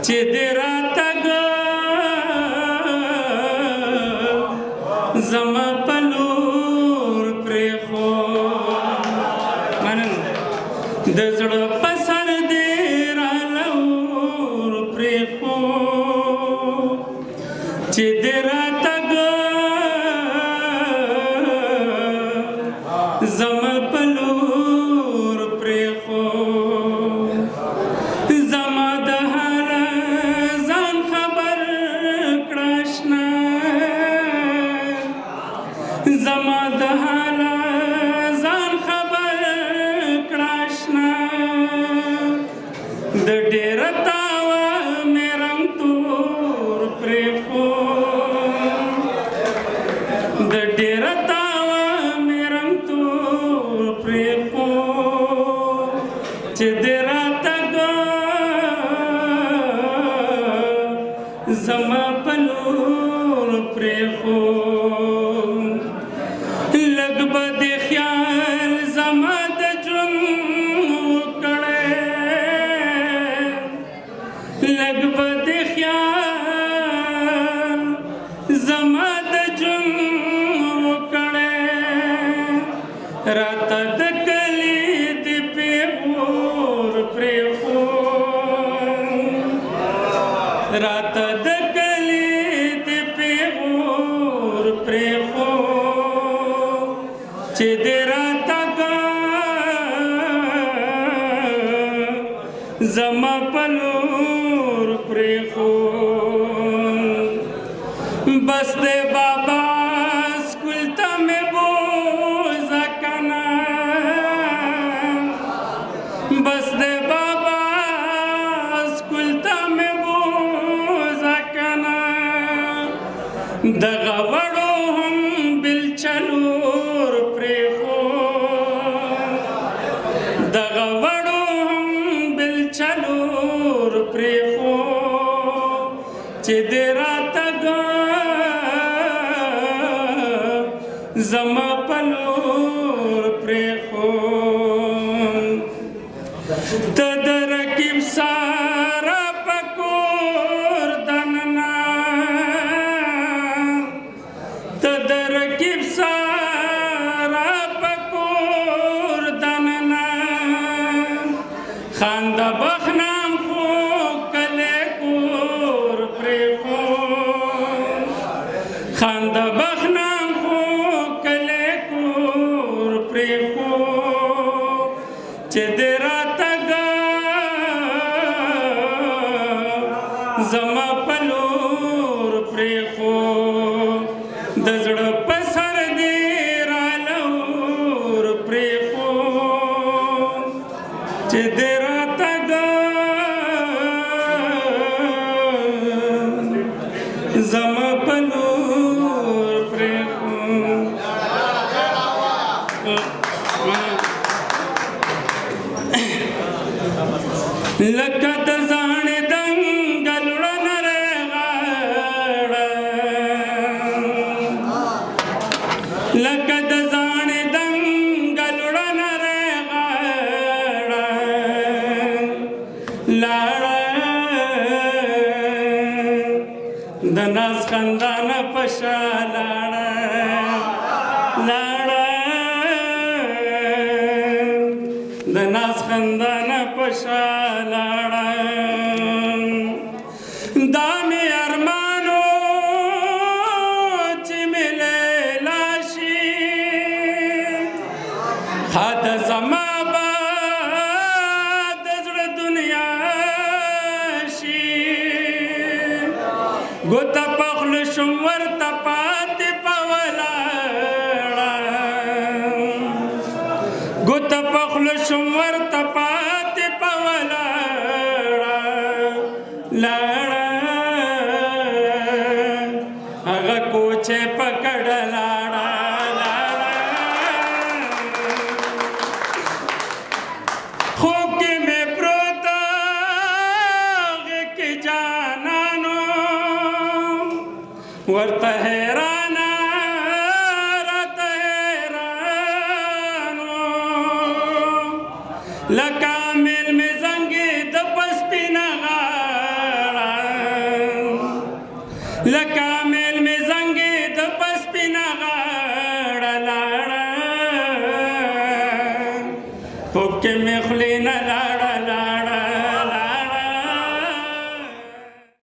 چې دې راتګ زما په لور پرېښود مننه د زړه په سر دې رالور پرېښود چې دې راتګ زما په لور پرېښود زما د هر ځان خبر کړه اشنا زما د هر ځان خبر کړه اشنا د ډېر تاوه مې رنګ تور پرېښود د ډېر تاوه مې رنګ تور پرېښود چې دې راتګ زما په لور پرېښود لږ به دې خیال زما د ژوند وکړی لږ به دې خیال زما د ژوند وکړی راته د کلي د پیغور پرېښود راته د کلي د پیغور پرېښود چې دې راتګ زما په لور پرېښود بس دې بابا سکول ته مې بوځه کنه بس دې بابا سکول ته مې بوځه کنه دغه وړو هم بلچلور پرېښود دغه وړو هم بلچلور پرېښود چې دې راتګ زما په لور پرېښود ته د رقیب ساره په کور دننه ته د رقیب ساره په کور دننه خانده بخنام خو کلی کور پرېښود خانده بخنام خو کلی کور پرېښود چې دې راتګ زما په لور پرېښود د زړه په سر دې رالور پرېښود چې دې راتګ زما په لور پرېښود لکه د زاڼې دنګل وړنره غاړه لکه د زاڼې دنګل وړنره غاړه لاړه د ناز خندانه په شا لاړه لاړه د ناز خندانه په شا لاړه دا مې ارمانو چې مې لیلا شي ها د زما به د زړه دنیا شي ګوته په خوله شم ورته پاتې په ولاړه ګوته په خوله شم ورته پاتې په ولاړه لاړه هغه کوچې په کډه لاړه خوب کې مې پروته هغې کې جانانو ورته حیرانه راته حیران لکه میل می زنګې د پسپینه غاړه لکه میل می زنګې د پسپینه غاړه لاړه خوب کې مې خولې نه